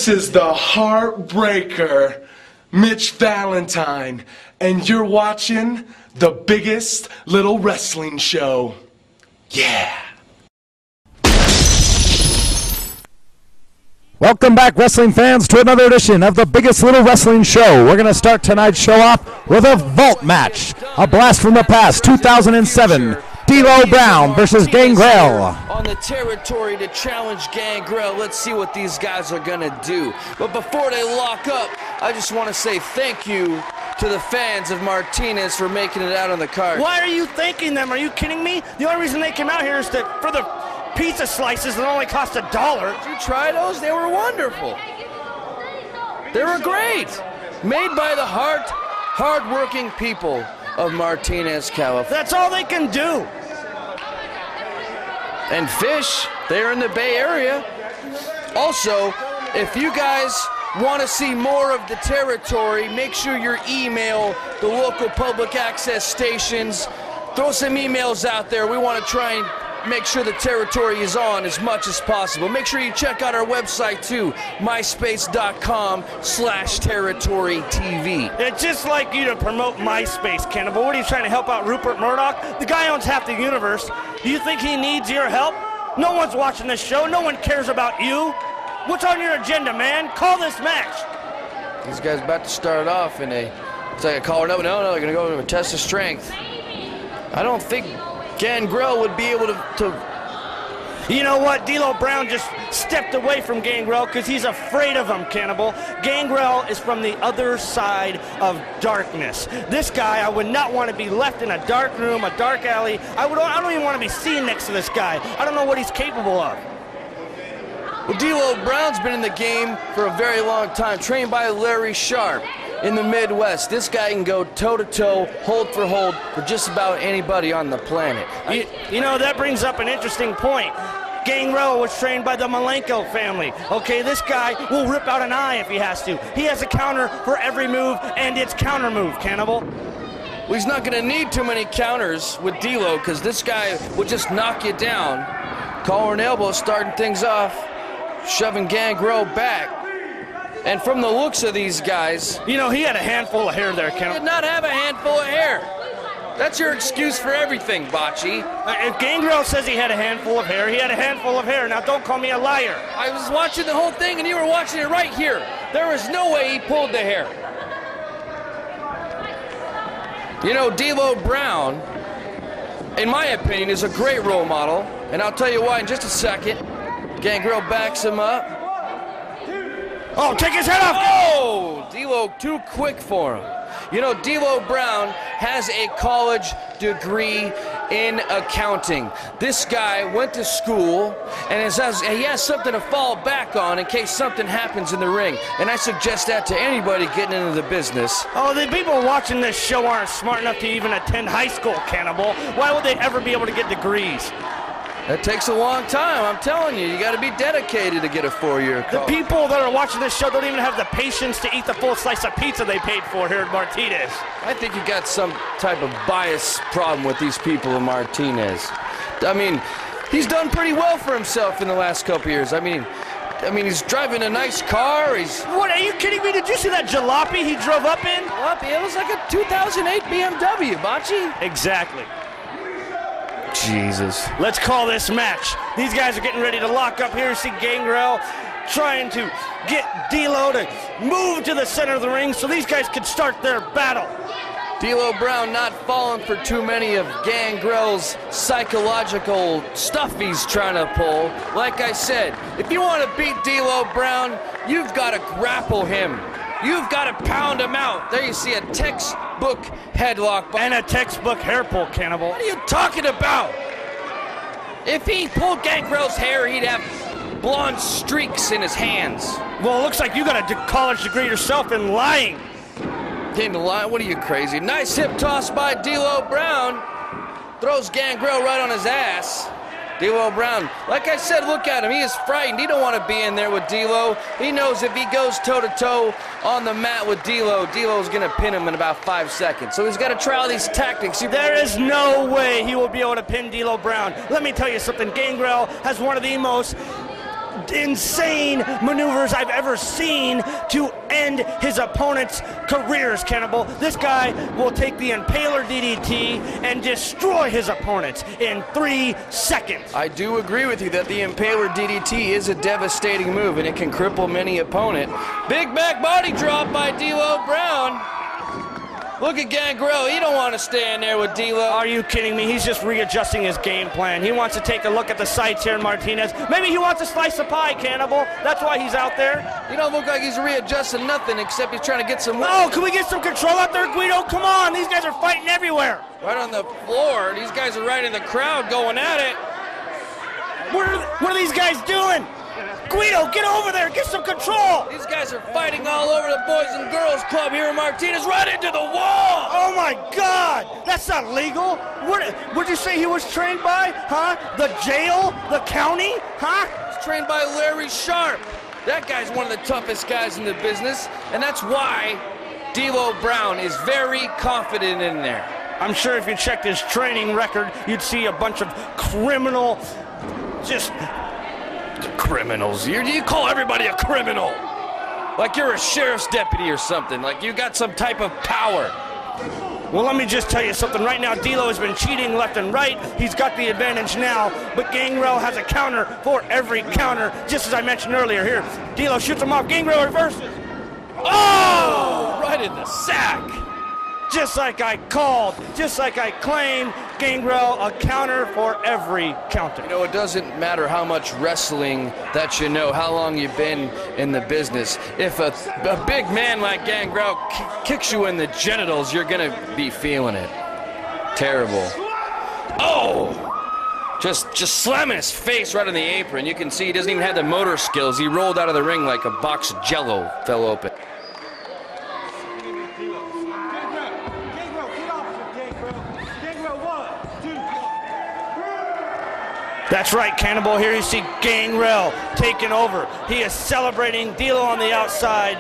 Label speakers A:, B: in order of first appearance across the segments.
A: This is the Heartbreaker, Mitch Valentine, and you're watching the biggest little wrestling show. Yeah.
B: Welcome back, wrestling fans, to another edition of the biggest little wrestling show. We're going to start tonight's show off with a vault match. A blast from the past, 2007. D'Lo Brown versus Gangrel.
C: On the territory to challenge Gangrel. Let's see what these guys are going to do. But before they lock up, I just want to say thank you to the fans of Martinez for making it out on the card.
D: Why are you thanking them? Are you kidding me? The only reason they came out here is for the pizza slices that only cost $1.
C: Did you try those? They were wonderful. They were great. Made by the hard-working people of Martinez, California.
D: That's all they can do.
C: And fish, they're in the Bay Area. Also, if you guys want to see more of the territory, make sure you email the local public access stations. Throw some emails out there. We want to try and make sure the territory is on as much as possible. Make sure you check out our website too, myspace.com/territorytv.
D: It's just like you to promote MySpace, Cannibal. What are you trying to help out Rupert Murdoch? The guy owns half the universe. Do you think he needs your help? No one's watching this show. No one cares about you. What's on your agenda, man? Call this match.
C: These guys about to start off in it's like a collar. No, they're gonna go into a test of strength. I don't think Gangrel would be able to.
D: You know what? D'Lo Brown just stepped away from Gangrel because he's afraid of him, Cannibal. Gangrel is from the other side of darkness. This guy, I would not want to be left in a dark room, a dark alley. I don't even want to be seen next to this guy. I don't know what he's capable of.
C: Well, D'Lo Brown's been in the game for a very long time, trained by Larry Sharp in the Midwest. This guy can go toe-to-toe, hold for hold, for just about anybody on the planet.
D: You know, that brings up an interesting point. Gangrel was trained by the Malenko family. Okay, this guy will rip out an eye if he has to. He has a counter for every move, and it's counter move, Cannibal.
C: Well, he's not going to need too many counters with D'Lo, because this guy will just knock you down. Collar and elbow starting things off, shoving Gangrel back. And from the looks of these guys,
D: you know, he had a handful of hair there, Cannibal.
C: He did not have a handful of hair. That's your excuse for everything, Bocce.
D: If Gangrel says he had a handful of hair, he had a handful of hair. Now, don't call me a liar.
C: I was watching the whole thing, and you were watching it right here. There was no way he pulled the hair. You know, D'Lo Brown, in my opinion, is a great role model, and I'll tell you why in just a second. Gangrel backs him up.
D: Oh, take his head off!
C: Oh, D'Lo too quick for him. You know, D'Lo Brown has a college degree in accounting. This guy went to school, and he has something to fall back on in case something happens in the ring. And I suggest that to anybody getting into the business.
D: Oh, the people watching this show aren't smart enough to even attend high school, Cannibal. Why would they ever be able to get degrees?
C: That takes a long time, I'm telling you. You got to be dedicated to get a 4-year college.
D: The people that are watching this show don't even have the patience to eat the full slice of pizza they paid for here at Martinez.
C: I think you got some type of bias problem with these people in Martinez. I mean, he's done pretty well for himself in the last couple years. I mean, he's driving a nice car.
D: What, are you kidding me? Did you see that jalopy he drove up in?
C: Jalopy? It was like a 2008 BMW, Bocce.
D: Exactly.
C: Jesus.
D: Let's call this match. These guys are getting ready to lock up here. See Gangrel trying to get D'Lo to move to the center of the ring so these guys can start their battle.
C: D'Lo Brown not falling for too many of Gangrel's psychological stuff he's trying to pull. Like I said, if you want to beat D'Lo Brown, you've got to grapple him. You've got to pound him out. There you see a textbook headlock.
D: And a textbook hair pull, Cannibal.
C: What are you talking about? If he pulled Gangrel's hair, he'd have blonde streaks in his hands.
D: Well, it looks like you got a college degree yourself in lying.
C: Came to lie? What are you, crazy? Nice hip toss by D'Lo Brown. Throws Gangrel right on his ass. D'Lo Brown, like I said, look at him. He is frightened. He don't want to be in there with D'Lo. He knows if he goes toe-to-toe on the mat with D'Lo, D'Lo's going to pin him in about 5 seconds. So he's got to try all these tactics.
D: There is no way he will be able to pin D'Lo Brown. Let me tell you something. Gangrel has one of the most insane maneuvers I've ever seen to end his opponent's careers, Cannibal. This guy will take the Impaler DDT and destroy his opponents in 3 seconds.
C: I do agree with you that the Impaler DDT is a devastating move and it can cripple many opponent. Big back body drop by D'Lo Brown. Look at Gangrel, he don't want to stand there with D'Lo.
D: Are you kidding me? He's just readjusting his game plan. He wants to take a look at the sights here in Martinez. Maybe he wants to slice a pie, Cannibal. That's why he's out there.
C: You don't look like he's readjusting nothing except he's trying to get some...
D: Oh, can we get some control out there, Guido? Come on, these guys are fighting everywhere.
C: Right on the floor. These guys are right in the crowd going at it.
D: What are these guys doing? Guido, get over there, get some control!
C: These guys are fighting all over the Boys and Girls Club here in Martinez, right into the wall!
D: Oh my God, that's not legal. What'd you say he was trained by? Huh? The jail? The county? Huh?
C: He's trained by Larry Sharp. That guy's one of the toughest guys in the business, and that's why D'Lo Brown is very confident in there.
D: I'm sure if you checked his training record, you'd see a bunch of criminal, just...
C: Criminals. You call everybody a criminal. Like you're a sheriff's deputy or something. Like you got some type of power.
D: Well, let me just tell you something. Right now, D'Lo has been cheating left and right. He's got the advantage now, but Gangrel has a counter for every counter, just as I mentioned earlier. Here, D'Lo shoots him off. Gangrel reverses.
C: Oh! Right in the sack.
D: Just like I called, just like I claimed, Gangrel a counter for every counter.
C: You know, it doesn't matter how much wrestling that you know, how long you've been in the business. If a big man like Gangrel kicks you in the genitals, you're gonna be feeling it. Terrible. Oh! Just slamming his face right on the apron. You can see he doesn't even have the motor skills. He rolled out of the ring like a box of Jell-O fell open.
D: That's right, Cannibal. Here you see Gangrel taking over. He is celebrating. D'Lo on the outside,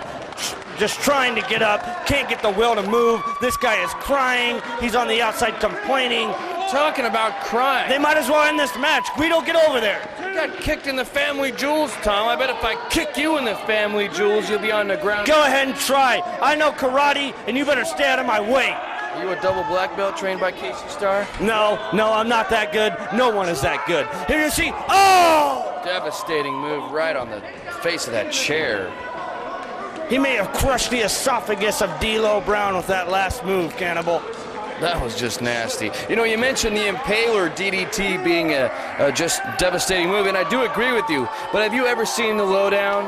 D: just trying to get up. Can't get the will to move. This guy is crying. He's on the outside complaining.
C: Talking about crying.
D: They might as well end this match. Guido, get over there.
C: You got kicked in the family jewels, Tom. I bet if I kick you in the family jewels, you'll be on the ground.
D: Go ahead and try. I know karate, and you better stay out of my way.
C: Are you a double black belt trained by Casey Starr?
D: No, I'm not that good. No one is that good. Here you see, oh!
C: Devastating move right on the face of that chair.
D: He may have crushed the esophagus of D'Lo Brown with that last move, Cannibal.
C: That was just nasty. You know, you mentioned the Impaler DDT being a just devastating move, and I do agree with you. But have you ever seen the lowdown?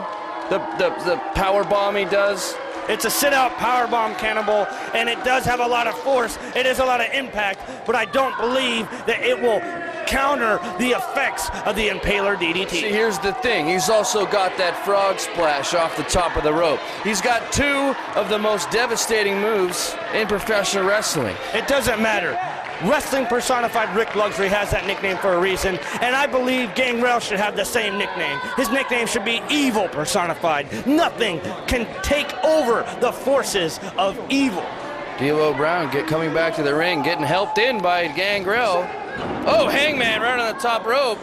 C: The power bomb he does?
D: It's a sit-out powerbomb, Cannibal, and it does have a lot of force. It is a lot of impact, but I don't believe that it will counter the effects of the Impaler DDT.
C: See, here's the thing. He's also got that frog splash off the top of the rope. He's got two of the most devastating moves in professional wrestling.
D: It doesn't matter. Wrestling personified Rick Luxury has that nickname for a reason, and I believe Gangrel should have the same nickname. His nickname should be Evil personified. Nothing can take over the forces of evil.
C: D'Lo Brown coming back to the ring, getting helped in by Gangrel. Oh, Hangman right on the top rope.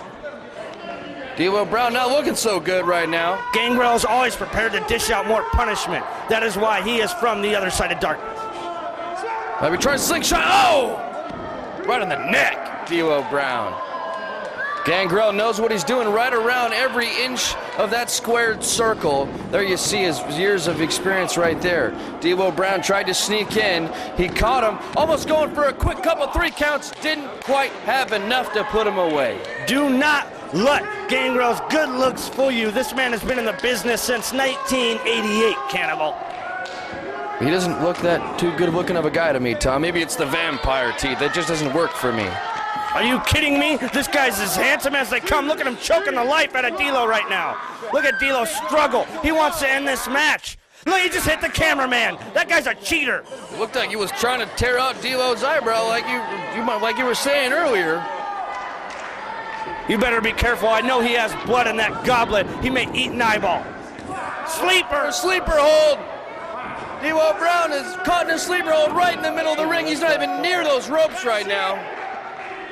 C: D'Lo Brown not looking so good right now.
D: Gangrel is always prepared to dish out more punishment. That is why he is from the other side of darkness.
C: Let me try a slingshot. Oh! Right on the neck, D'Lo Brown. Gangrel knows what he's doing right around every inch of that squared circle. There you see his years of experience right there. D'Lo Brown tried to sneak in. He caught him, almost going for a quick couple 3 counts. Didn't quite have enough to put him away.
D: Do not let Gangrel's good looks fool you. This man has been in the business since 1988, Cannibal.
C: He doesn't look that too good looking of a guy to me, Tom. Maybe it's the vampire teeth. That just doesn't work for me.
D: Are you kidding me? This guy's as handsome as they come. Look at him choking the life out of D'Lo right now. Look at D'Lo struggle. He wants to end this match. Look, he just hit the cameraman. That guy's a cheater.
C: It looked like he was trying to tear out D'Lo's eyebrow like you were saying earlier.
D: You better be careful. I know he has blood in that goblet. He may eat an eyeball.
C: Sleeper hold. D'Lo Brown is caught in a sleeper hold right in the middle of the ring. He's not even near those ropes right now.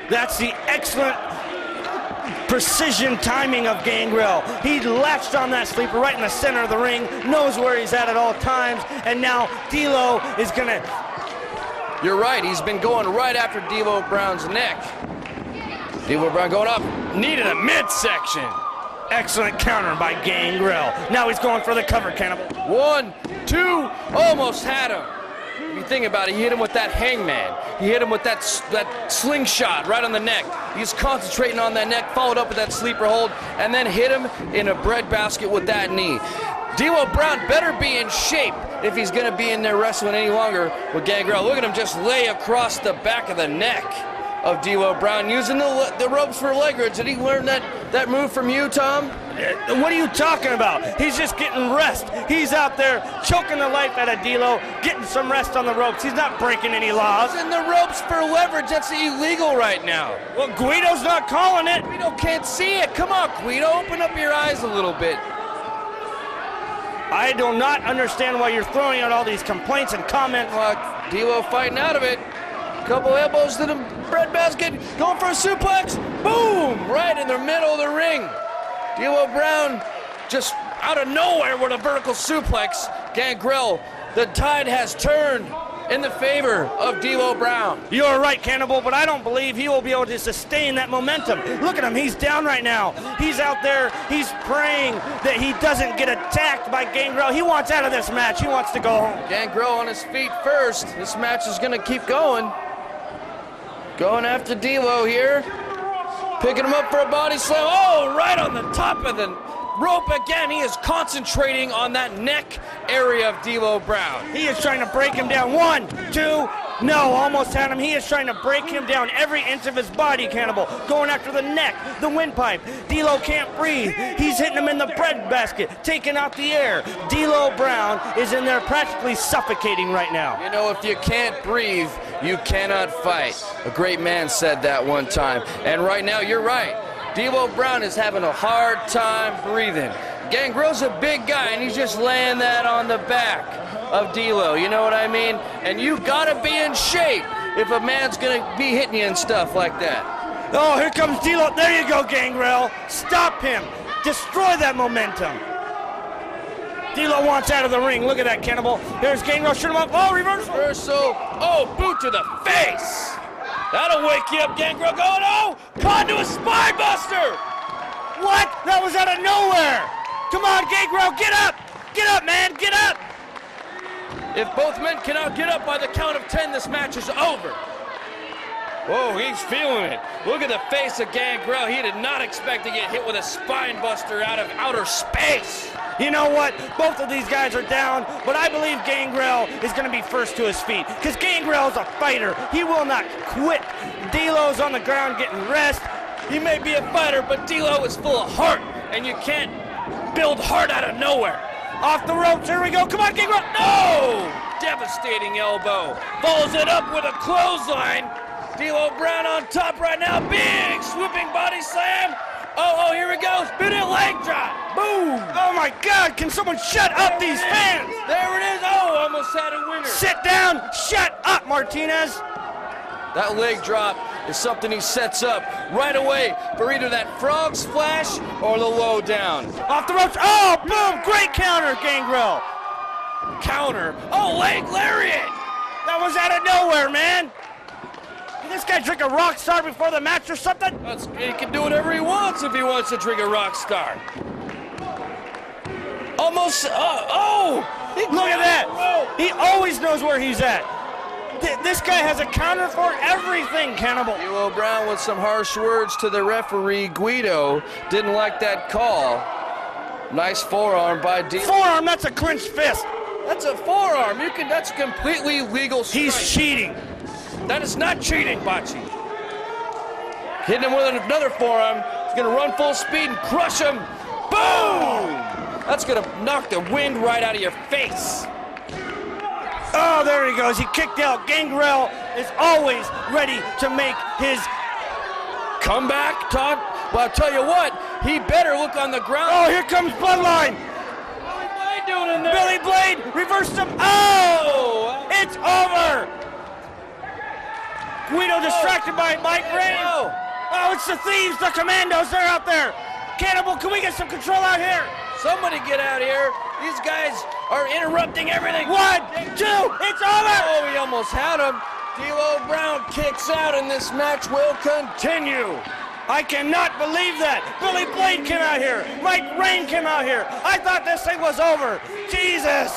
D: That's the excellent precision timing of Gangrel. He latched on that sleeper right in the center of the ring, knows where he's at all times, and now D'Lo is gonna...
C: You're right, he's been going right after D'Lo Brown's neck. D'Lo Brown going up, needed a midsection.
D: Excellent counter by Gangrel. Now he's going for the cover, Cannibal.
C: 1, 2, almost had him. If you think about it, he hit him with that hangman. He hit him with that slingshot right on the neck. He's concentrating on that neck, followed up with that sleeper hold, and then hit him in a breadbasket with that knee. D'Lo Brown better be in shape if he's going to be in there wrestling any longer with Gangrel. Look at him just lay across the back of the neck of D'Lo Brown, using the ropes for leverage. Did he learn that move from you, Tom?
D: What are you talking about? He's just getting rest. He's out there choking the life out of D'Lo, getting some rest on the ropes. He's not breaking any laws.
C: Using the ropes for leverage, that's illegal right now.
D: Well, Guido's not calling it.
C: Guido can't see it. Come on, Guido, open up your eyes a little bit.
D: I do not understand why you're throwing out all these complaints and comments.
C: D'Lo fighting out of it. Couple elbows to the breadbasket, going for a suplex. Boom! Right in the middle of the ring. D'Lo Brown just out of nowhere with a vertical suplex. Gangrel, the tide has turned in the favor of D'Lo Brown.
D: You're right, Cannibal, but I don't believe he will be able to sustain that momentum. Look at him, he's down right now. He's out there, he's praying that he doesn't get attacked by Gangrel. He wants out of this match, he wants to go home.
C: Gangrel on his feet first. This match is gonna keep going. Going after D'Lo here. Picking him up for a body slam. Oh, right on the top of the rope again. He is concentrating on that neck area of D'Lo Brown.
D: He is trying to break him down. 1, 2, no, almost had him. He is trying to break him down every inch of his body, Cannibal. Going after the neck, the windpipe. D'Lo can't breathe. He's hitting him in the breadbasket, taking out the air. D'Lo Brown is in there practically suffocating right now.
C: You know, if you can't breathe, you cannot fight. A great man said that one time. And right now, you're right. D'Lo Brown is having a hard time breathing. Gangrel's a big guy, and he's just laying that on the back of D'Lo, you know what I mean? And you gotta be in shape if a man's gonna be hitting you and stuff like that.
D: Oh, here comes D'Lo. There you go, Gangrel. Stop him. Destroy that momentum. D'Lo wants out of the ring. Look at that, Cannibal. There's Gangrel. Shoot him up. Oh, reversal.
C: Reversal. Oh, boot to the face. That'll wake you up, Gangrel. Going, oh, caught to a spine buster.
D: What? That was out of nowhere. Come on, Gangrel, get up. Get up, man, get up.
C: If both men cannot get up by the count of 10, this match is over. Whoa, he's feeling it. Look at the face of Gangrel. He did not expect to get hit with a spine buster out of outer space.
D: You know what? Both of these guys are down, but I believe Gangrel is going to be first to his feet because Gangrel is a fighter. He will not quit. D'Lo's on the ground getting rest.
C: He may be a fighter, but D'Lo is full of heart, and you can't build heart out of nowhere.
D: Off the ropes, here we go. Come on, Gangrel.
C: No! Devastating elbow. Follows it up with a clothesline. D'Lo Brown on top right now. Big swooping body slam. Oh, here we go. Spinning leg drop. Boom.
D: Oh, my God. Can someone shut up these fans?
C: There it is. Oh, almost had a winner.
D: Sit down. Shut up, Martinez.
C: That leg drop is something he sets up right away for either that frog splash or the low down.
D: Off the ropes. Oh, boom. Great counter, Gangrel.
C: Counter. Oh, leg lariat.
D: That was out of nowhere, man. Did this guy drink a rock star before the match or something?
C: He can do whatever he wants if he wants to drink a rock star. Almost,
D: look at that. He always knows where he's at. This guy has a counter for everything, Cannibal.
C: D'Lo Brown with some harsh words to the referee, Guido. Didn't like that call. Nice forearm by D'Lo.
D: Forearm, that's a clenched fist.
C: That's a forearm. That's a completely legal strike.
D: He's cheating.
C: That is not cheating, Bocce. Hitting him with another forearm. He's going to run full speed and crush him. Boom! That's going to knock the wind right out of your face.
D: Oh, there he goes. He kicked out. Gangrel is always ready to make his
C: comeback, Todd. Well, I'll tell you what, he better look on the ground.
D: Oh, here comes Bloodline.
C: Billy Blade doing in there.
D: Billy Blade reversed him. Oh, it's over. Guido distracted by Mike Ray. Oh, it's the thieves, the commandos, they're out there. Cannibal, can we get some control out here?
C: Somebody get out here. These guys are interrupting everything.
D: 1, 2, it's over!
C: Oh, he almost had him. D'Lo Brown kicks out and this match will continue.
D: I cannot believe that. Billy Blade came out here. Mike Rain came out here. I thought this thing was over. Jesus.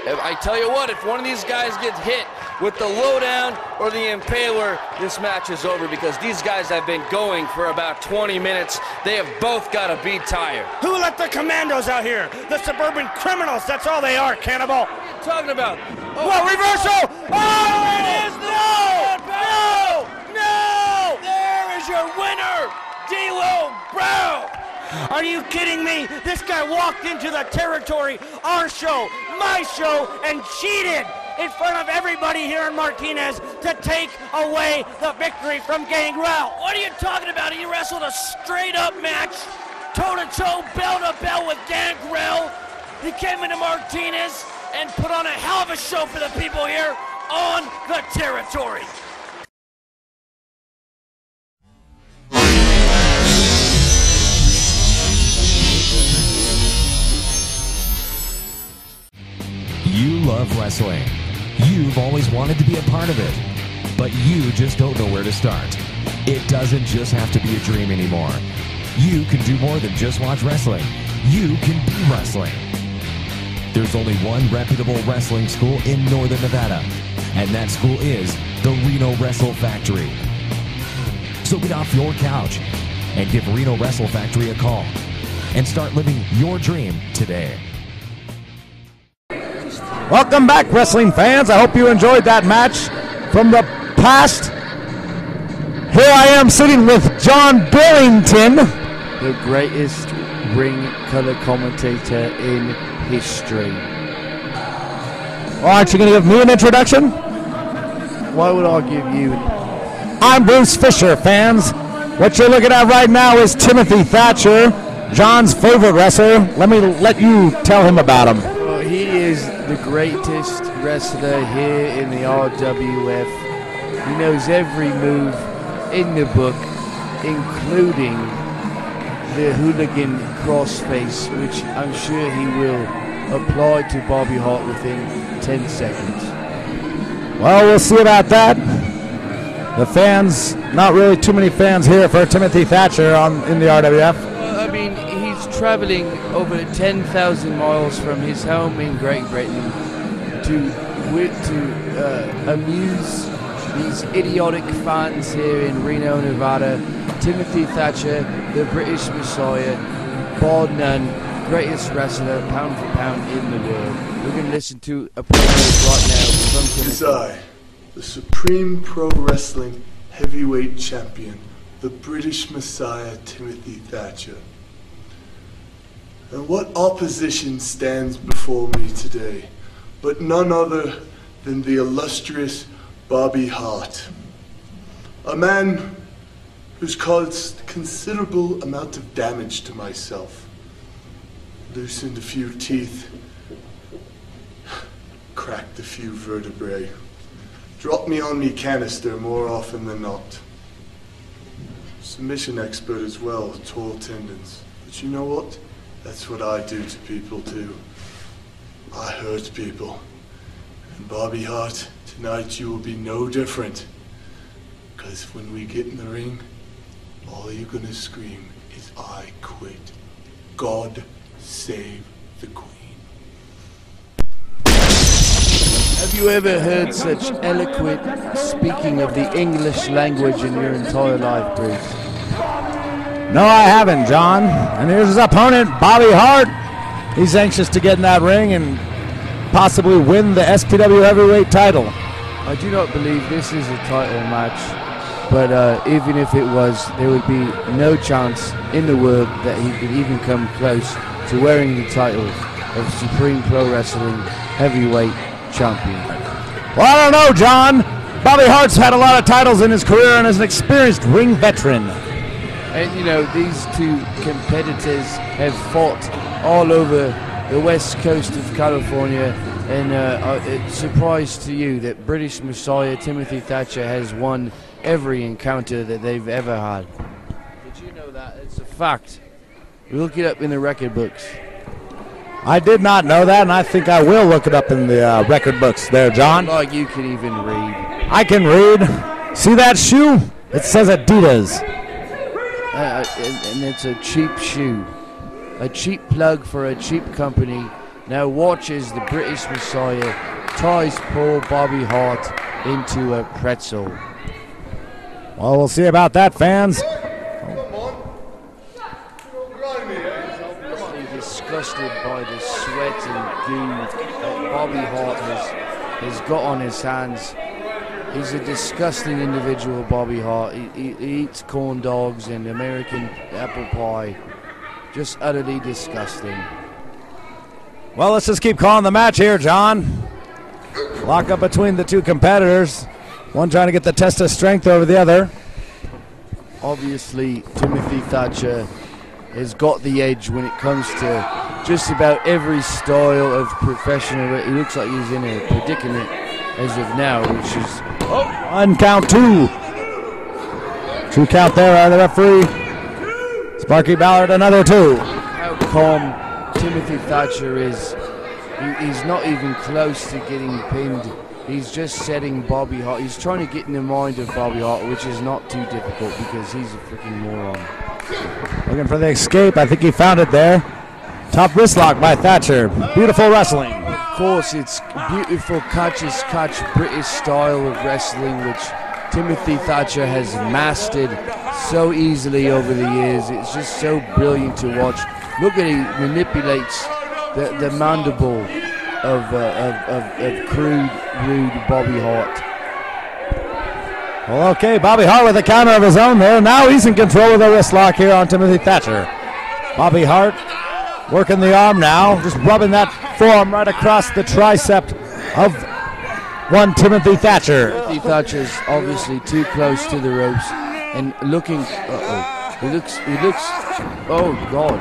C: I tell you what, if one of these guys gets hit with the lowdown or the impaler, this match is over because these guys have been going for about 20 minutes. They have both got to be tired.
D: Who let the commandos out here? The suburban criminals, that's all they are, Cannibal.
C: What are you talking about? Oh,
D: well, reversal! Oh,
C: it is no! There is your winner, D'Lo Brown.
D: Are you kidding me? This guy walked into the territory, our show, my show, and cheated in front of everybody here in Martinez to take away the victory from Gangrel.
C: What are you talking about? He wrestled a straight-up match, toe-to-toe, bell-to-bell with Gangrel. He came into Martinez and put on a hell of a show for the people here on the territory.
B: You love wrestling. You've always wanted to be a part of it, but you just don't know where to start. It doesn't just have to be a dream anymore. You can do more than just watch wrestling. You can be wrestling. There's only one reputable wrestling school in Northern Nevada, and that school is the Reno-Wrestle-Factory. So get off your couch and give Reno-Wrestle-Factory a call and start living your dream today. Welcome back, wrestling fans. I hope you enjoyed that match from the past. Here I am sitting with John Billington,
E: the greatest ring color commentator in history.
B: Well, aren't you going to give me an introduction?
E: Why would I give you?
B: I'm Bruce Fisher, fans. What you're looking at right now is Timothy Thatcher, John's favorite wrestler. Let you tell him about him.
E: Well, he is the greatest wrestler here in the RWF. He knows every move in the book, including the hooligan crossface, which I'm sure he will apply to Bobby Hart within 10 seconds.
B: Well, we'll see about that. The fans, not really too many fans here for Timothy Thatcher in the RWF.
E: Well, I mean, he's traveling over 10,000 miles from his home in Great Britain to amuse these idiotic fans here in Reno, Nevada. Timothy Thatcher, the British Messiah, bar none, greatest wrestler, pound for pound in the world. We're going to listen to a promo right now from
A: It is
E: Timothy.
A: I, the Supreme Pro Wrestling Heavyweight Champion, the British Messiah, Timothy Thatcher. And what opposition stands before me today, but none other than the illustrious Bobby Hart, a man who's caused considerable amount of damage to myself, loosened a few teeth, cracked a few vertebrae, dropped me on me canister more often than not. Submission expert as well, tore tendons. But you know what? That's what I do to people too. I hurt people. And Bobby Hart, tonight you will be no different. Because when we get in the ring, all you're gonna scream is, I quit. God save the Queen.
E: Have you ever heard such eloquent speaking of the English language in your entire life, Bruce?
B: No, I haven't, John. And here's his opponent, Bobby Hart. He's anxious to get in that ring and possibly win the SPW heavyweight title.
E: I do not believe this is a title match, but even if it was, there would be no chance in the world that he could even come close to wearing the title of Supreme Pro Wrestling Heavyweight Champion.
B: Well, I don't know, John. Bobby Hart's had a lot of titles in his career and is an experienced ring veteran.
E: And you know, these two competitors have fought all over the west coast of California, and it's a surprise to you that British Messiah Timothy Thatcher has won every encounter that they've ever had. Did you know that? It's a fact. Look it up in the record books.
B: I did not know that, and I think I will look it up in the record books there, John.
E: Like you can even read.
B: I can read. See that shoe? It says Adidas.
E: And it's a cheap shoe. A cheap plug for a cheap company. Now watch as the British Messiah ties poor Bobby Hart into a pretzel.
B: Well, we'll see about that, fans.
E: Disgusted by the sweat and goo that Bobby Hart has got on his hands. He's a disgusting individual, Bobby Hart. He eats corn dogs and American apple pie. Just utterly disgusting.
B: Well, let's just keep calling the match here, John. Lock up between the two competitors. One trying to get the test of strength over the other.
E: Obviously, Timothy Thatcher has got the edge when it comes to just about every style of professional. He looks like he's in a predicament as of now, which is...
B: Oh, 1 count, 2. 2 count there on the referee. Sparky Ballard, another 2.
E: How calm Timothy Thatcher is. He's not even close to getting pinned. He's just setting Bobby Hart. He's trying to get in the mind of Bobby Hart, which is not too difficult because he's a freaking moron.
B: Looking for the escape. I think he found it there. Top wrist lock by Thatcher. Beautiful wrestling.
E: Of course, it's beautiful catch-as-catch British style of wrestling, which Timothy Thatcher has mastered so easily over the years. It's just so brilliant to watch. Look at he manipulates the mandible of crude, rude Bobby Hart.
B: Well, okay, Bobby Hart with a counter of his own there. Now he's in control of the wrist lock here on Timothy Thatcher. Bobby Hart working the arm now, just rubbing that forearm right across the tricep of one Timothy Thatcher.
E: Timothy Thatcher's obviously too close to the ropes and looking. He looks. Oh God!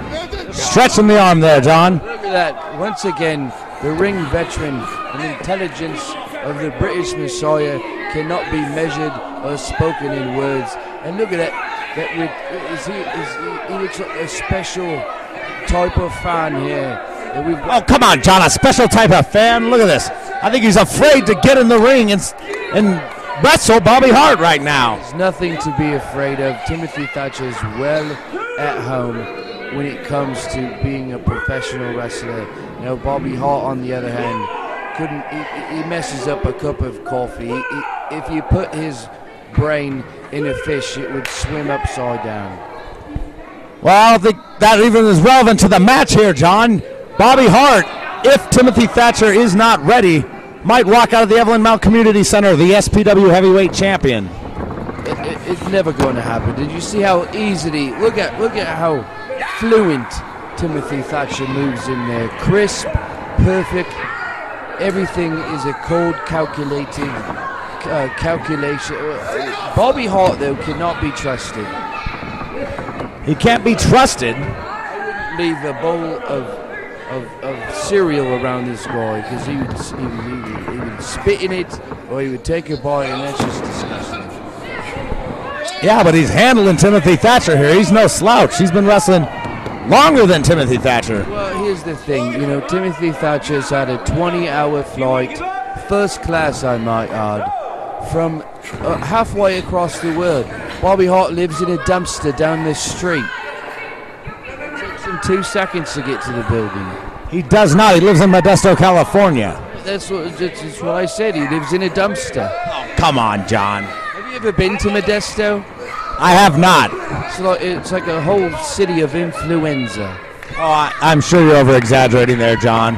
B: Stretching the arm there, John.
E: Look at that! Once again, the ring veteran and intelligence of the British Messiah cannot be measured or spoken in words. And look at that! He looks like a special type of fan here.
B: Oh, come on, John! A special type of fan. Look at this. I think he's afraid to get in the ring and wrestle Bobby Hart right now.
E: There's nothing to be afraid of. Timothy Thatcher is well at home when it comes to being a professional wrestler. You know, Bobby Hart, on the other hand, he messes up a cup of coffee. If you put his brain in a fish, it would swim upside down.
B: Well, I don't think that even is relevant to the match here, John. Bobby Hart, if Timothy Thatcher is not ready, might walk out of the Evelyn Mount Community Center, the SPW heavyweight champion.
E: It's never going to happen. Did you see how easily? Look at how fluent Timothy Thatcher moves in there. Crisp, perfect. Everything is a cold, calculated calculation. Bobby Hart, though, cannot be trusted.
B: He can't be trusted.
E: I wouldn't leave a bowl of cereal around this guy because he would spit in it or he would take a bite, and that's just disgusting.
B: Yeah, but he's handling Timothy Thatcher here. He's no slouch. He's been wrestling longer than Timothy Thatcher.
E: Well, here's the thing. You know, Timothy Thatcher's had a 20-hour flight, first class I might add, from halfway across the world. Bobby Hart lives in a dumpster down the street. 2 seconds to get to the building.
B: He does not. He lives in Modesto, California.
E: That's what I said. He lives in a dumpster.
B: Oh, come on, John.
E: Have you ever been to Modesto?
B: I have not.
E: It's like a whole city of influenza.
B: Oh, I'm sure you're over-exaggerating there, John.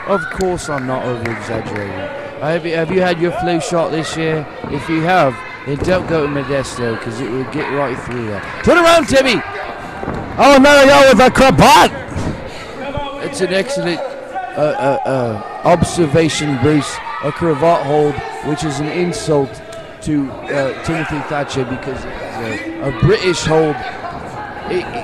E: Of course I'm not over-exaggerating. Have you had your flu shot this year? If you have, then don't go to Modesto because it will get right through there. Turn around, Timmy!
B: Oh, another go with a cravat.
E: It's an excellent observation, Bruce. A cravat hold, which is an insult to Timothy Thatcher because it's a British hold.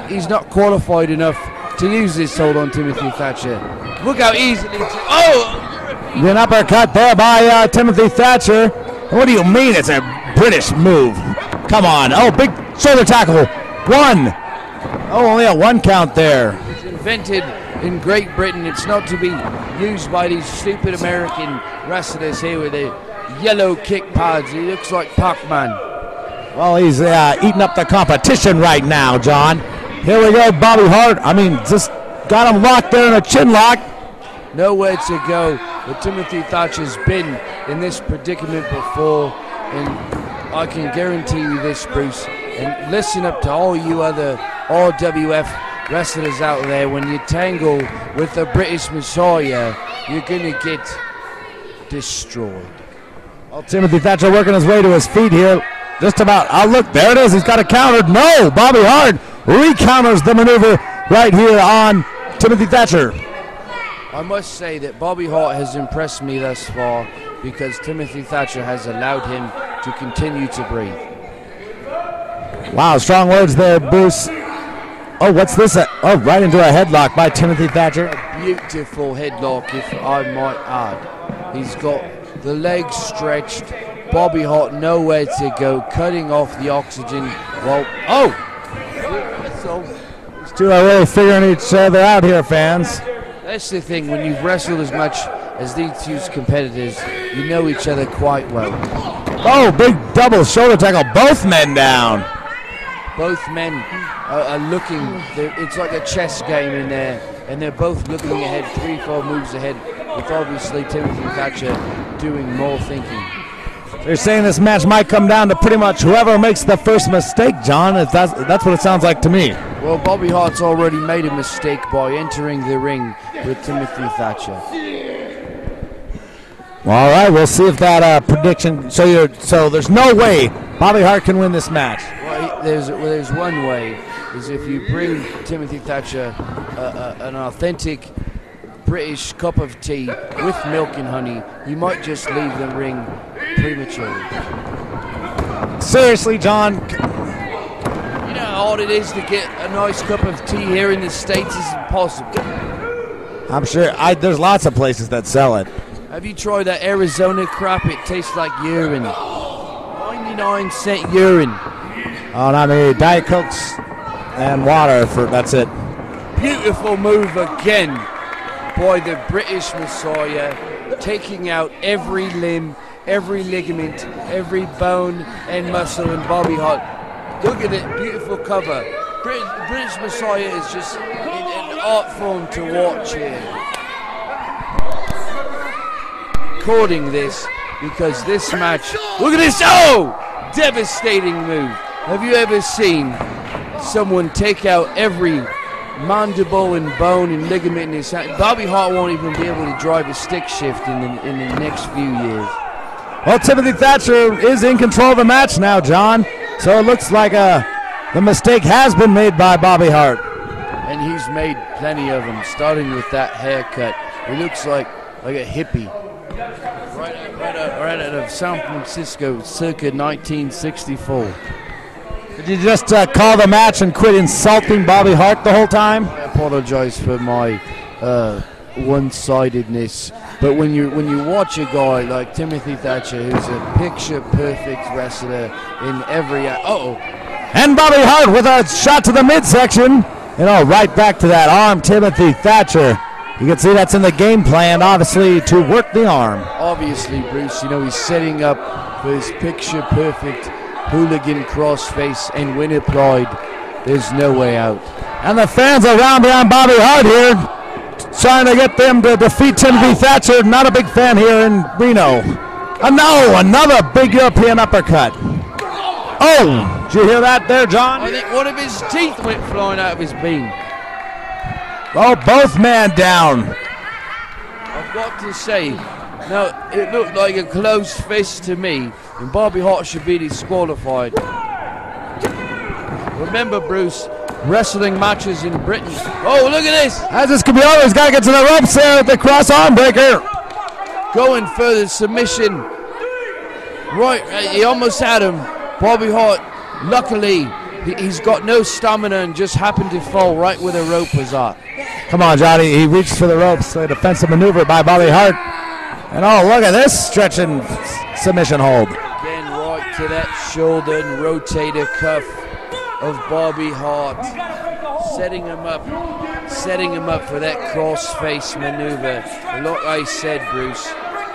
E: He's not qualified enough to use this hold on Timothy Thatcher. Look how easily.
B: An uppercut there by Timothy Thatcher. What do you mean it's a British move? Come on. Oh, big shoulder tackle. 1. Oh, only a 1 count there.
E: It's invented in Great Britain. It's not to be used by these stupid American wrestlers here with the yellow kick pads. He looks like Pac-Man.
B: Well, he's eating up the competition right now, John. Here we go, Bobby Hart. I mean, just got him locked there in a chin lock.
E: Nowhere to go. But Timothy Thatcher's been in this predicament before, and I can guarantee you this, Bruce, and listen up to all you other RWF wrestlers out there, when you tangle with the British Messiah, you're going to get destroyed.
B: Well, Timothy Thatcher working his way to his feet here. Just about. Oh, look, there it is. He's got it countered. No, Bobby Hart recounters the maneuver right here on Timothy Thatcher.
E: I must say that Bobby Hart has impressed me thus far because Timothy Thatcher has allowed him to continue to breathe.
B: Wow, strong words there, Bruce. Oh, what's this? Oh, right into a headlock by Timothy Thatcher.
E: A beautiful headlock, if I might add. He's got the legs stretched. Bobby Hart nowhere to go, cutting off the oxygen. Well,
B: these two are really figuring each other out here, fans.
E: That's the thing, when you've wrestled as much as these two competitors, you know each other quite well.
B: Oh, big double shoulder tackle, both men down.
E: Both men are looking, it's like a chess game in there, and they're both looking ahead, 3-4 moves ahead, with obviously Timothy Thatcher doing more thinking.
B: They're saying this match might come down to pretty much whoever makes the first mistake, John. That's what it sounds like to me.
E: Well, Bobby Hart's already made a mistake by entering the ring with Timothy Thatcher.
B: All right, we'll see if that prediction. So there's no way Bobby Hart can win this match.
E: Well, there's one way, is if you bring Timothy Thatcher an authentic British cup of tea with milk and honey, you might just leave the ring prematurely.
B: Seriously, John.
E: You know how hard it is to get a nice cup of tea here in the States? It's impossible.
B: I'm sure there's lots of places that sell it.
E: Have you tried that Arizona crap? It tastes like urine. 99-cent urine.
B: Oh, not me. Diet Cokes and water, that's it.
E: Beautiful move again by the British Messiah, taking out every limb, every ligament, every bone and muscle in Bobby Hart. Look at it, beautiful cover. British Messiah is just an art form to watch here. Recording this because this match, look at this, devastating move. Have you ever seen someone take out every mandible and bone and ligament in his hand? Bobby Hart won't even be able to drive a stick shift in the next few years.
B: Well, Timothy Thatcher is in control of the match now, John. So it looks like the mistake has been made by Bobby Hart.
E: And he's made plenty of them, starting with that haircut. He looks like a hippie. Right out of San Francisco, circa 1964.
B: Did you just call the match and quit insulting Bobby Hart the whole time?
E: I apologize for my one-sidedness, but when you watch a guy like Timothy Thatcher, who's a picture-perfect wrestler in every
B: and Bobby Hart with a shot to the midsection, right back to that arm. Timothy Thatcher, you can see that's in the game plan, obviously, to work the arm.
E: Obviously, Bruce, he's setting up for his picture-perfect hooligan crossface, and when applied, there's no way out.
B: And the fans are round behind Bobby Hart here, trying to get them to defeat Timothy Thatcher. Not a big fan here in Reno. Another big European uppercut. Oh, did you hear that there, John?
E: I think one of his teeth went flying out of his bean.
B: Oh, both men down.
E: I've got to say, now it looked like a closed fist to me, and Bobby Hart should be disqualified. Remember, Bruce, wrestling matches in Britain. Oh, look at this!
B: As this could be over, he's got to get to the ropes there with the cross arm breaker.
E: Going for the submission. Right, he almost had him. Bobby Hart, luckily, He's got no stamina and just happened to fall right where the rope was at.
B: Come on, Johnny. He reached for the ropes. A defensive maneuver by Bobby Hart. And oh, look at this stretching submission hold.
E: Again, right to that shoulder and rotator cuff of Bobby Hart. Setting him up for that cross-face maneuver. Like I said, Bruce,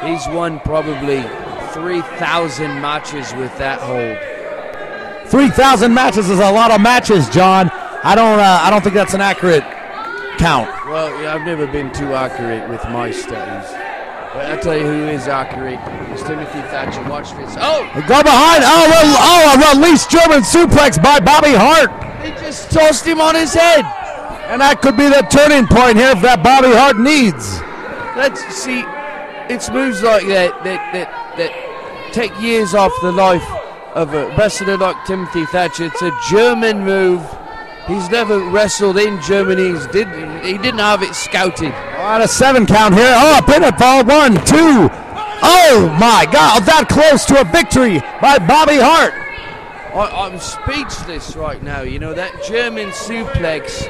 E: he's won probably 3,000 matches with that hold.
B: 3,000 matches is a lot of matches, John. I don't think that's an accurate count.
E: Well, yeah, I've never been too accurate with my studies. But I'll tell you who is accurate. It's Timothy Thatcher. Watch this. Oh!
B: Go behind. A released German suplex by Bobby Hart.
E: They just tossed him on his head.
B: And that could be the turning point here that Bobby Hart needs.
E: See, it's moves like that take years off the life of a wrestler like Timothy Thatcher. It's a German move. He's never wrestled in Germany. He didn't have it scouted.
B: On a 7 count here. Oh, a pinfall. 1, 2. Oh my God! That close to a victory by Bobby Hart.
E: I'm speechless right now. You know, that German suplex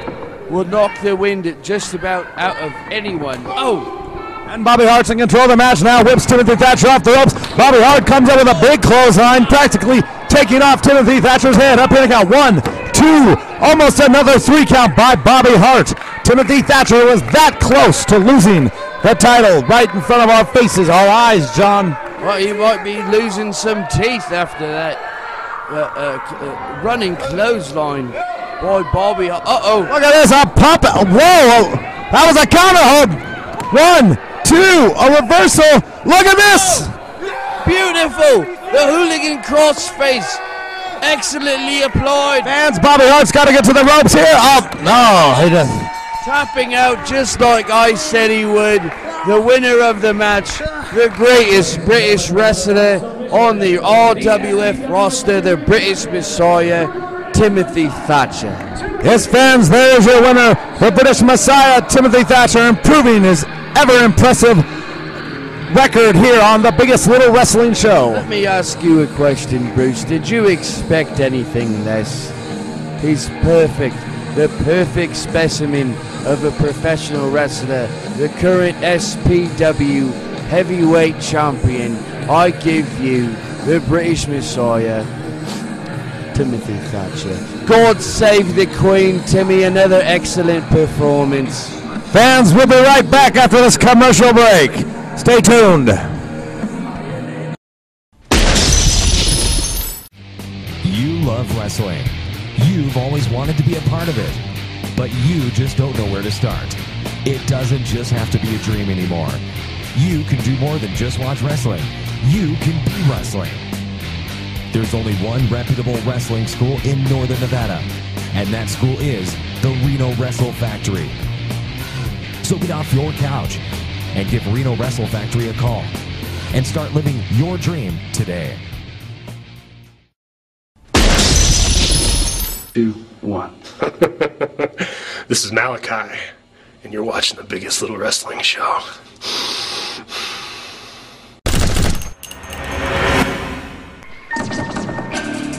E: will knock the wind just about out of anyone. Oh!
B: And Bobby Hart's in control of the match now. Whips Timothy Thatcher off the ropes. Bobby Hart comes up with a big clothesline, practically taking off Timothy Thatcher's head. Up in a count. 1, 2, almost another 3 count by Bobby Hart. Timothy Thatcher was that close to losing the title right in front of our faces, our eyes, John.
E: Well, he might be losing some teeth after that running clothesline. Boy, Bobby. Uh-oh.
B: Look at this. A pop. Whoa. That was a counter hold. 1, 2. A reversal. Look at this.
E: Beautiful. The hooligan crossface. Excellently applied.
B: Fans, Bobby Hart's got to get to the ropes here. Oh, no. He doesn't.
E: Tapping out just like I said he would. The winner of the match. The greatest British wrestler on the RWF roster. The British Messiah. Timothy Thatcher.
B: Yes, fans, there is your winner, the British Messiah, Timothy Thatcher, improving his ever-impressive record here on the biggest little wrestling show.
E: Let me ask you a question, Bruce. Did you expect anything less? He's perfect, the perfect specimen of a professional wrestler, the current SPW heavyweight champion. I give you the British Messiah, Timothy Thatcher. God save the Queen, Timmy. Another excellent performance.
B: Fans, we'll be right back after this commercial break. Stay tuned.
F: You love wrestling. You've always wanted to be a part of it, but you just don't know where to start. It doesn't just have to be a dream anymore. You can do more than just watch wrestling. You can be wrestling. There's only one reputable wrestling school in Northern Nevada, and that school is the Reno-Wrestle-Factory. So get off your couch and give Reno-Wrestle-Factory a call and start living your dream today.
G: 2, 1. This is Malachi, and you're watching the biggest little wrestling show.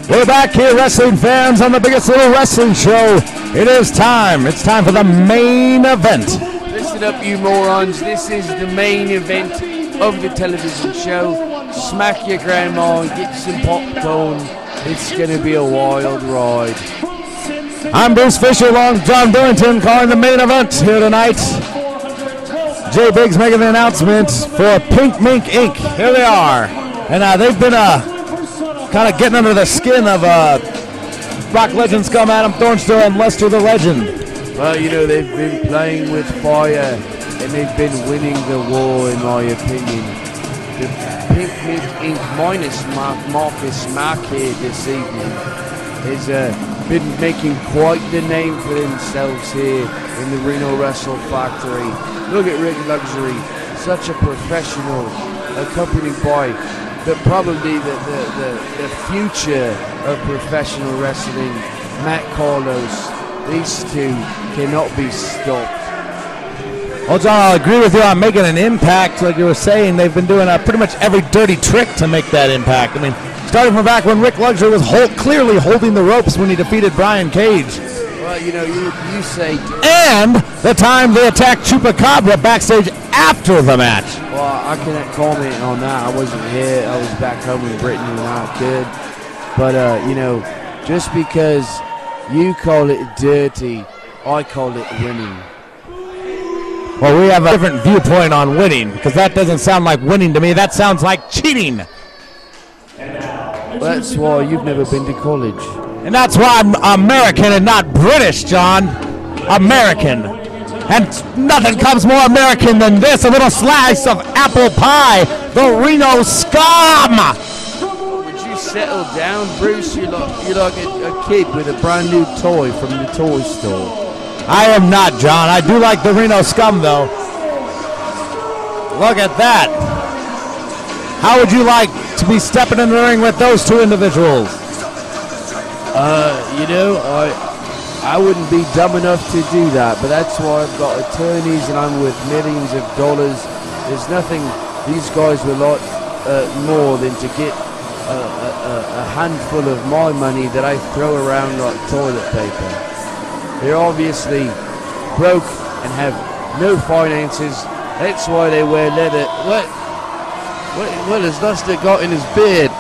B: We're back here, wrestling fans, on the biggest little wrestling show. It is time. It's time for the main event.
E: Listen up, you morons. This is the main event of the television show. Smack your grandma and get some popcorn. It's going to be a wild ride.
B: I'm Bruce Fisher, along with John Billington, calling the main event here tonight. Jay Biggs making the announcement for Pink Mink Inc. Here they are. And they've been kind of getting under the skin of Rock Legend SCUM, Adam-Thornstowe, and Lester the Legend.
E: Well, you know, they've been playing with fire, and they've been winning the war, in my opinion. The Pink Mink Inc. minus Marcus Mack here this evening has been making quite the name for themselves here in the Reno-Wrestle-Factory. Look at Rick Luxury, such a professional, accompanied by probably the future of professional wrestling, Matt Carlos. These two cannot be stopped.
B: Well, John, I'll agree with you on making an impact. Like you were saying, they've been doing pretty much every dirty trick to make that impact. I mean, starting from back when Rick Luxury was clearly holding the ropes when he defeated Brian Cage.
E: Well, you know, you say...
B: And the time they attacked Chupacabra backstage after the match.
E: Well, I cannot comment on that. I wasn't here. I was back home in Britain when I could. But, you know, just because you call it dirty, I call it winning.
B: Well, we have a different viewpoint on winning, because that doesn't sound like winning to me. That sounds like cheating.
E: That's why you've never been to college.
B: And that's why I'm American and not British, John. American. And nothing comes more American than this, a little slice of apple pie, the Reno SCUM.
E: Would you settle down, Bruce? You're like a kid with a brand new toy from the toy store.
B: I am not, John. I do like the Reno SCUM, though. Look at that. How would you like to be stepping in the ring with those two individuals?
E: You know, I wouldn't be dumb enough to do that, but that's why I've got attorneys and I'm worth millions of dollars. There's nothing these guys would like more than to get a handful of my money that I throw around like toilet paper. They're obviously broke and have no finances. That's why they wear leather. What has Luster got in his beard?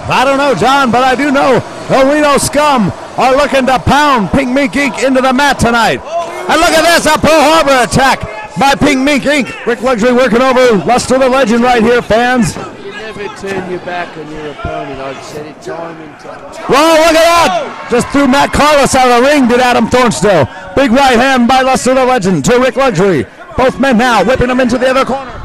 B: I don't know, John, but I do know the Reno SCUM are looking to pound Pink Mink Inc. into the mat tonight. And look at this, a Pearl Harbor attack by Pink Mink Inc. Rick Luxury working over Luster the Legend right here, fans.
E: You never turn your back on your opponent. I've said it time and time.
B: Whoa, look at that! Just threw Matt Carlos out of the ring, did Adam Thornstowe. Big right hand by Luster the Legend to Rick Luxury. Both men now whipping him into the other corner.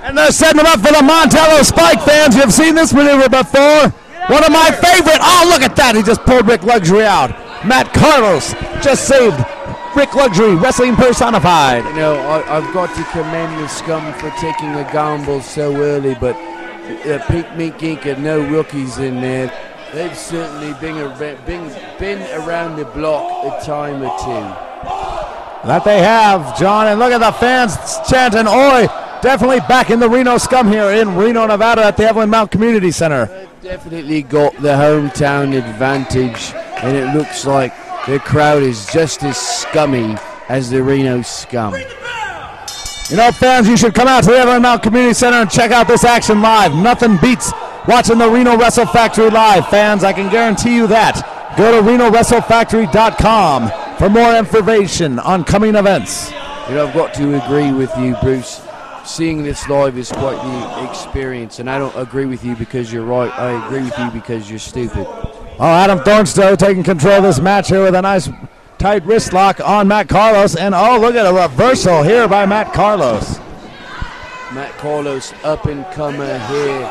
B: And they're setting him up for the Montello Spike, fans. You've seen this maneuver before. One of my favorite. Oh, look at that. He just pulled Rick Luxury out. Matt Carlos just saved Rick Luxury, wrestling personified.
E: You know, I've got to commend the SCUM for taking the gamble so early, but Pink Mink Inc. are no rookies in there. They've certainly been around the block a time or two.
B: That they have, John. And look at the fans chanting, "Oi!" Definitely back in the Reno SCUM here in Reno, Nevada at the Evelyn Mount Community Center.
E: They've definitely got the hometown advantage, and it looks like the crowd is just as scummy as the Reno SCUM.
B: You know, fans, you should come out to the Evelyn Mount Community Center and check out this action live. Nothing beats watching the reno-wrestle-factory live, fans. I can guarantee you that. Go to reno-wrestle-factory.com for more information on coming events.
E: You know, I've got to agree with you, Bruce. Seeing this live is quite the experience, and I don't agree with you because you're right. I agree with you because you're stupid.
B: Oh, Adam Thornstowe taking control of this match here with a nice tight wrist lock on Matt Carlos. And oh, look at a reversal here by Matt Carlos.
E: Matt Carlos, up and comer here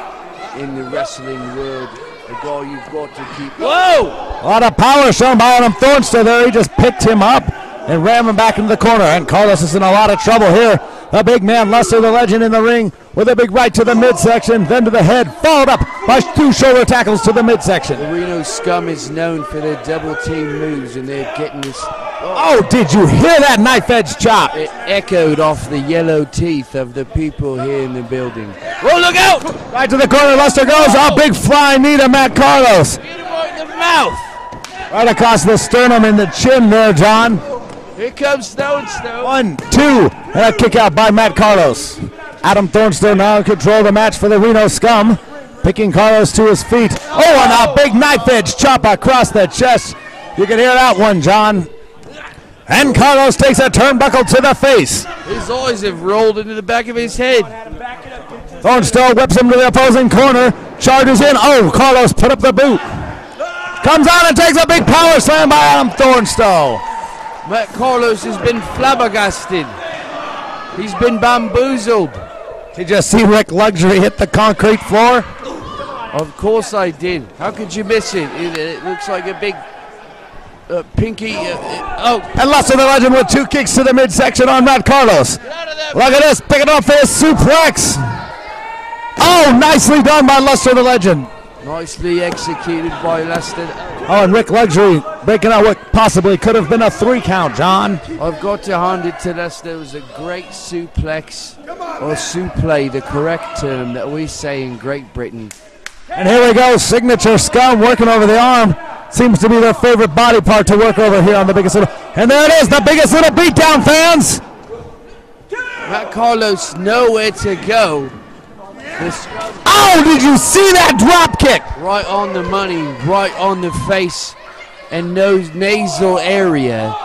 E: in the wrestling world. A guy you've got to keep. Whoa!
B: A lot of power shown by Adam Thornstowe there. He just picked him up and ran him back into the corner. And Carlos is in a lot of trouble here. A big man, Luster the Legend, in the ring with a big right to the midsection, then to the head, followed up by two shoulder tackles to the midsection.
E: The Reno SCUM is known for their double team moves, and they're getting this.
B: Oh, did you hear that knife edge chop?
E: It echoed off the yellow teeth of the people here in the building. Whoa, look out!
B: Right to the corner, Luster goes. A big flying knee to Matt Carlos.
E: Get him right in the mouth.
B: Right across the sternum and the chin there, John.
E: Here comes Thornstowe.
B: 1, 2, and a kick out by Matt Carlos. Adam Thornstowe now in control of the match for the Reno SCUM, picking Carlos to his feet. Oh, and a big knife edge chop across the chest. You can hear that one, John. And Carlos takes a turnbuckle to the face.
E: His eyes have rolled into the back of his head.
B: Thornstowe whips him to the opposing corner, charges in. Oh, Carlos put up the boot. Comes on and takes a big power slam by Adam Thornstowe.
E: Matt Carlos has been flabbergasted. He's been bamboozled.
B: Did you see Rick Luxury hit the concrete floor?
E: Of course I did. How could you miss it? It looks like a big pinky.
B: And Luster the Legend with two kicks to the midsection on Matt Carlos. Look at this, picking up for his suplex. Oh, nicely done by Luster the Legend.
E: Nicely executed by Luster.
B: Oh, and Rick Luxury breaking out what possibly could have been a 3 count, John.
E: I've got to hand it to Luster. It was a great suplex, or supplay, the correct term that we say in Great Britain.
B: And here we go, signature scum working over the arm. Seems to be their favorite body part to work over here on the Biggest Little. And there it is, the Biggest Little Beatdown, fans.
E: Matt Carlos nowhere to go.
B: Oh, did you see that drop kick?
E: Right on the money, right on the face and nose nasal area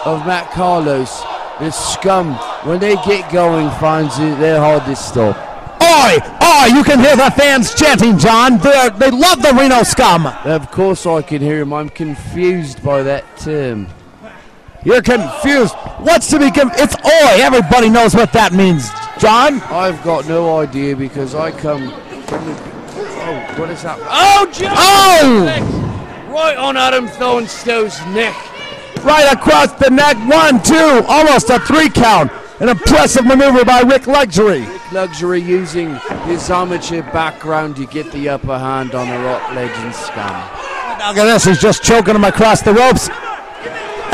E: of Matt Carlos. The scum, when they get going, finds it, they're hard to stop.
B: Oi! Oi! You can hear the fans chanting, John. They love the Reno Scum.
E: Of course I can hear him. I'm confused by that term.
B: You're confused. What's to be confused? It's oi. Everybody knows what that means, John.
E: I've got no idea because I come from the... Oh, what is that? Oh, John!
B: Oh!
E: Right on Adam-thornstowe's neck.
B: Right across the neck. 1, 2. Almost a 3 count. An impressive maneuver by Rick Luxury.
E: Rick Luxury using his amateur background to get the upper hand on the Rock Legend Scum.
B: Now look at this. He's just choking him across the ropes.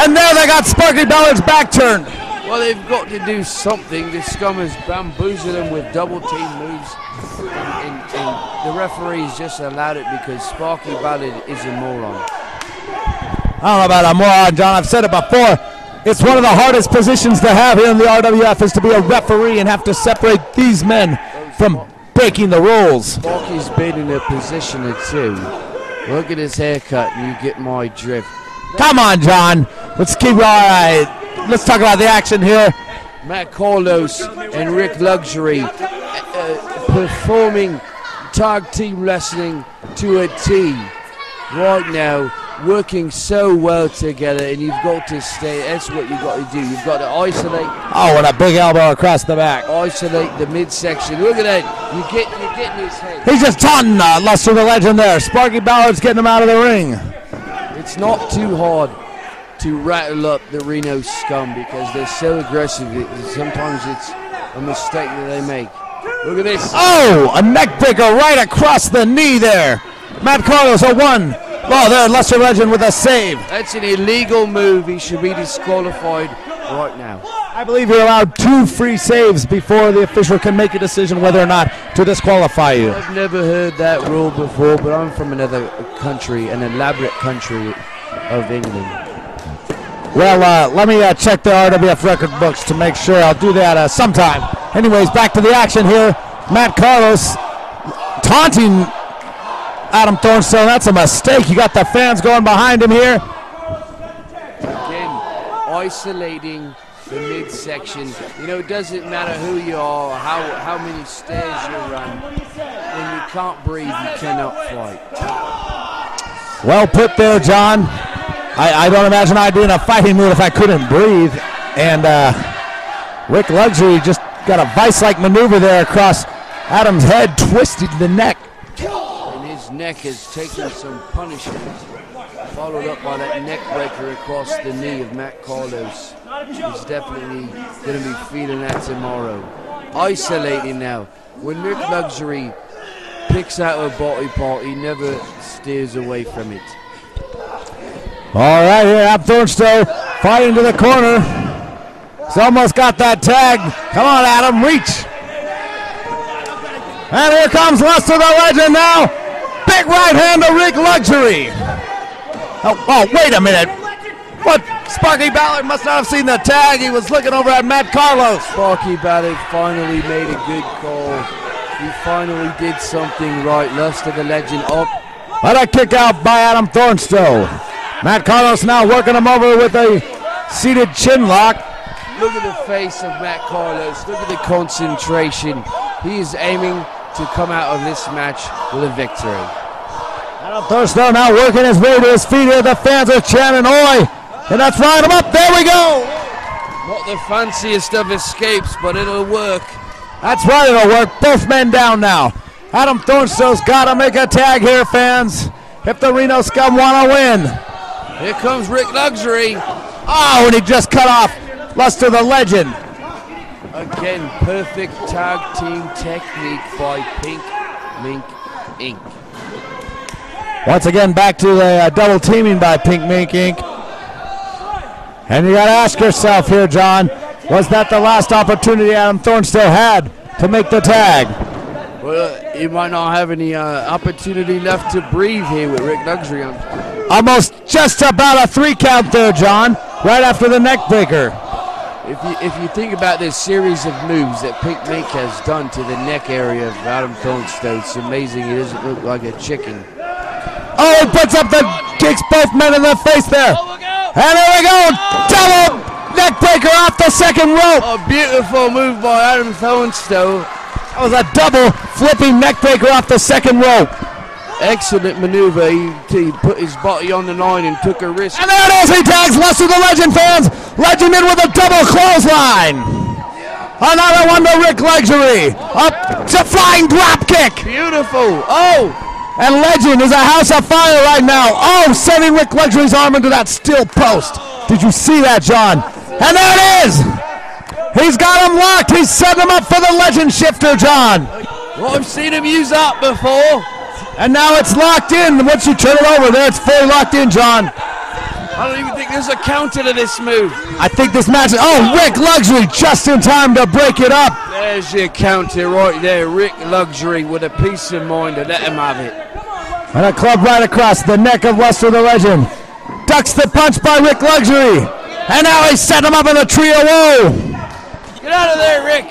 B: And there they got Sparky Ballard's back turned.
E: Well, they've got to do something. The Scum has bamboozled him with double team moves. And the referees just allowed it because Sparky Ballard is a moron.
B: I don't know about a moron, John. I've said it before. It's one of the hardest positions to have here in the RWF is to be a referee and have to separate these men from breaking the rules.
E: Sparky's been in a position or two. Look at his haircut and you get my drift.
B: Come on, John. Let's keep all right. Let's talk about the action here.
E: Matt Carlos and Rick Luxury performing tag team wrestling to a T right now, working so well together, and you've got to stay. That's what you've got to do. You've got to isolate.
B: Oh, and a big elbow across the back.
E: Isolate the midsection. Look at that. You're getting his head.
B: He's just taunting Luster the Legend there. Sparky Ballard's getting him out of the ring.
E: It's not too hard to rattle up the Reno Scum because they're so aggressive. Sometimes it's a mistake that they make. Look at this.
B: Oh, a neck breaker right across the knee there. Matt Carlos, a 1. Oh, there, Luster Legend with a save.
E: That's an illegal move. He should be disqualified right now.
B: I believe you're allowed 2 free saves before the official can make a decision whether or not to disqualify you.
E: I've never heard that rule before, but I'm from another country, an elaborate country of England.
B: Well, let me check the RWF record books to make sure. I'll do that sometime. Anyways, back to the action here. Matt Carlos taunting Adam Thornstowe. That's a mistake. You got the fans going behind him here.
E: Again, isolating the midsection. You know, it doesn't matter who you are, how many stairs you run. When you can't breathe, you cannot fight.
B: Well put there, John. I don't imagine I'd be in a fighting mood if I couldn't breathe. And Rick Luxury just got a vice-like maneuver there across Adam's head, twisted the neck.
E: And his neck has taken some punishment, followed up by that neck breaker across the knee of Matt Carlos. He's definitely going to be feeling that tomorrow. Isolating now. When Rick Luxury picks out a body part, he never steers away from it.
B: All right, here, Adam Thornstowe fighting to the corner. He's almost got that tag. Come on, Adam, reach. And here comes Luster the Legend now. Big right hand to Rick Luxury. Oh, wait a minute. What? Sparky Ballard must not have seen the tag. He was looking over at Matt Carlos.
E: Sparky Ballard finally made a good call. He finally did something right. Luster the Legend up.
B: What a kick out by Adam Thornstowe. Matt Carlos now working him over with a seated chin lock.
E: Look at the face of Matt Carlos. Look at the concentration. He is aiming to come out of this match with a victory.
B: Adam Thornstowe now working his way to his feet here. The fans are chanting oi. And that's right him up. There we go.
E: Not the fanciest of escapes, but it'll work.
B: That's right, it'll work. Both men down now. Adam Thornstowe's got to make a tag here, fans, if the Reno Scum want to win.
E: Here comes Rick Luxury.
B: Oh, and he just cut off Luster the Legend.
E: Again, perfect tag team technique by Mink, Inc.
B: Once again, back to the double teaming by Mink, Inc. And you got to ask yourself here, John, was that the last opportunity Adam Thornstowe had to make the tag?
E: Well, you might not have any opportunity left to breathe here with Rick Luxury on.
B: Almost just about a 3 count there, John, right after the neck breaker.
E: If you think about this series of moves that Pink Mink has done to the neck area of Adam-thornstowe, it's amazing. It doesn't look like a chicken.
B: Oh, he puts up the kicks both men in the face there. And here we go, double neck breaker off the second rope.
E: A beautiful move by Adam-thornstowe.
B: That was a double flipping neck breaker off the second rope.
E: Excellent maneuver. He put his body on the line and took a risk.
B: And there it is, he tags Lester the Legend, fans. Legend in with a double clothesline. Another one to Rick Luxury. Up to flying drop kick.
E: Beautiful. Oh.
B: And Legend is a house of fire right now. Oh, sending Rick Luxury's arm into that steel post. Did you see that, John? And there it is. He's got him locked. He's setting him up for the Legend shifter, John.
E: Well, I've seen him use that before.
B: And now it's locked in. Once you turn it over there, it's fully locked in, John.
E: I don't even think there's a counter to this move.
B: I think this match is... Oh, Rick Luxury just in time to break it up.
E: There's your counter right there. Rick Luxury with a peace of mind to let him have it.
B: And a club right across the neck of Lester the Legend. Ducks the punch by Rick Luxury. And now he's setting him up in a trio woe.
E: Get out of there, Rick.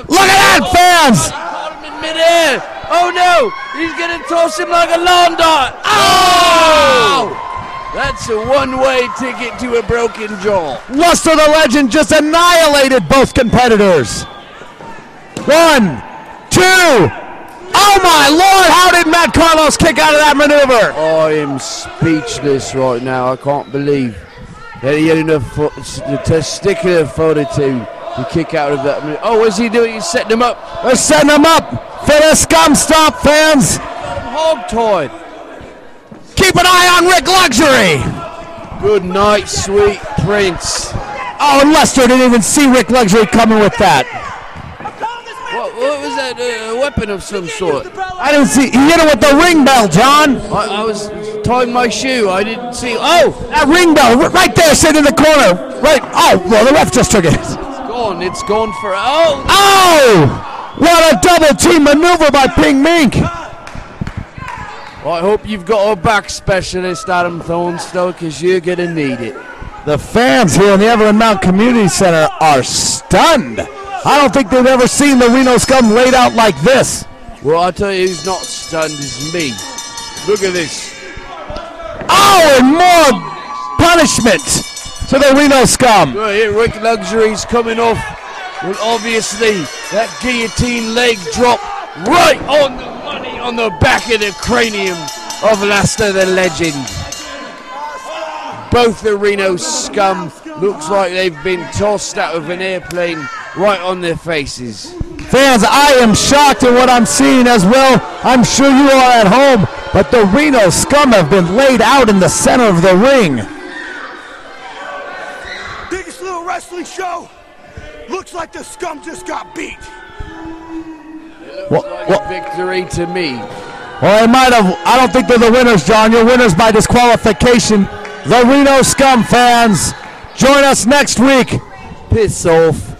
B: Look at that, fans.
E: He caught him in midair. Oh, no. He's going to toss him like a lawn dart. Oh! That's a one-way ticket to a broken jaw.
B: Lester the Legend just annihilated both competitors. 1, 2. Oh, my Lord. How did Matt Carlos kick out of that maneuver?
E: I am speechless right now. I can't believe that he had enough the testicular fortitude to kick out of that maneuver. Oh, what's he doing? He's setting him up.
B: They're setting him up for the scum stop, fans.
E: Hog-tied.
B: Keep an eye on Rick Luxury.
E: Good night, sweet prince.
B: Oh, and Lester didn't even see Rick Luxury coming with that.
E: What was that? A weapon of some sort?
B: I didn't see. He hit it with the ring bell, John.
E: I was tying my shoe. I didn't see. Oh,
B: that ring bell right there, sitting in the corner. Right. Oh, well, the ref just took it.
E: It's gone for. Oh!
B: Oh! What a double team maneuver by Pink Mink.
E: Well, I hope you've got a back specialist, Adam-thornstowe, because you're going to need it.
B: The fans here in the Everland Mount Community Center are stunned. I don't think they've ever seen the Reno Scum laid out like this.
E: Well, I'll tell you who's not stunned is me. Look at this.
B: Oh, and more punishment to the Reno Scum.
E: Well, here, Rick Luxury's coming off. Well, obviously, that guillotine leg drop right on the money on the back of the cranium of Lester the Legend. Both the Reno Scum looks like they've been tossed out of an airplane right on their faces.
B: Fans, I am shocked at what I'm seeing as well. I'm sure you are at home, but the Reno Scum have been laid out in the center of the ring.
H: Biggest little wrestling show. Looks like the Scum just got beat.
E: It looks like a victory to me.
B: Well, they might have. I don't think they're the winners, John. You're winners by disqualification. The Reno Scum, fans. Join us next week.
E: Piss off.